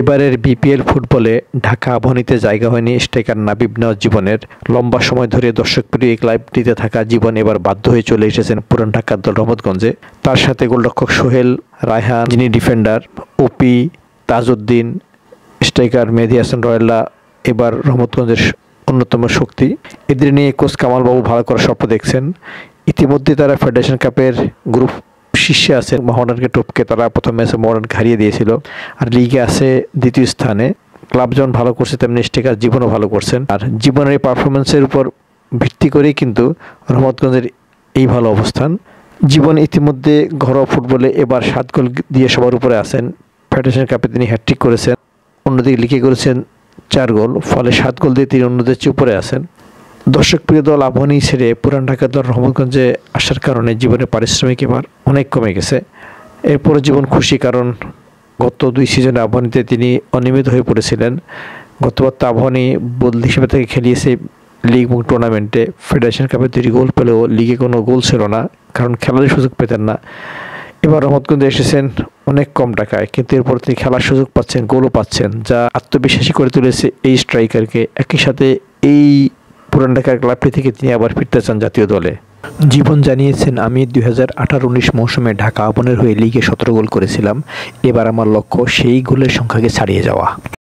এবারের বিপিএল ফুটবলে ঢাকা আবাহনীতে জায়গা হয়নি স্ট্রাইকার নাবিব নওয়াজ-জীবনের। লম্বা সময় ধরে দর্শকপ্রিয় এই ক্লাবটিতে থাকা জীবন এবার বাধ্য হয়ে চলে এসেছেন পুরান ঢাকার দল রহমতগঞ্জে। তার সাথে গোলরক্ষক সোহেল রায়হান, যিনি ডিফেন্ডার, ওপি, তাজউদ্দিন, স্ট্রাইকার মেহেদী হাসান রয়েল্লা এবার রহমতগঞ্জের অন্যতম শক্তি। এদের নিয়ে কোচ কামাল বাবু ভালো করার স্বপ্ন দেখছেন। ইতিমধ্যে তারা ফেডারেশন কাপের গ্রুপ শীর্ষে আছে। মোহামেডানকে টপকে তারা প্রথম ম্যাচে মোহামেডানকে হারিয়ে দিয়েছিল, আর লিগে আছে দ্বিতীয় স্থানে। ক্লাব যেমন ভালো করছে তেমনি স্ট্রাইকার জীবনও ভালো করছেন, আর জীবনের এই পারফরমেন্সের উপর ভিত্তি করেই কিন্তু রহমতগঞ্জের এই ভালো অবস্থান। জীবন ইতিমধ্যে ঘরোয়া ফুটবলে এবার 7 গোল দিয়ে সবার উপরে আছেন। ফেডারেশন কাপে তিনি হ্যাটট্রিক করেছেন, অন্যদিকে লিগে করেছেন 4 গোল, ফলে 7 গোল দিয়ে তিনি অন্যদের চেয়ে উপরে আছেন। দর্শকপ্রিয় দল আবাহনী ছেড়ে পুরান ঢাকার দল রহমতগঞ্জে আসার কারণে জীবনের পারিশ্রমিক এবার অনেক কমে গেছে। এরপরে জীবন খুশি, কারণ গত 2 সিজনে আবাহনীতে তিনি অনিয়মিত হয়ে পড়েছিলেন। গতবার তো আবাহনী বদলি হিসেবে থেকে খেলিয়েছে লিগ এবং টুর্নামেন্টে। ফেডারেশন কাপে 2 গোল পেলেও লিগে কোনো গোল ছিল না, কারণ খেলার সুযোগ পেতেন না। এবার রহমতগঞ্জে এসেছেন অনেক কম টাকায়, কিন্তু এরপর তিনি খেলার সুযোগ পাচ্ছেন, গোলও পাচ্ছেন, যা আত্মবিশ্বাসী করে তুলেছে এই স্ট্রাইকারকে। একই সাথে এই পুরান ঢাকার ক্লাবটি থেকে তিনি আবার ফিরতে চান জাতীয় দলে। জীবন জানিয়েছেন, আমি 2018-19 মৌসুমে ঢাকা আবাহনীর হয়ে লিগে 17 গোল করেছিলাম। এবার আমার লক্ষ্য সেই গোলের সংখ্যাকে ছাড়িয়ে যাওয়া।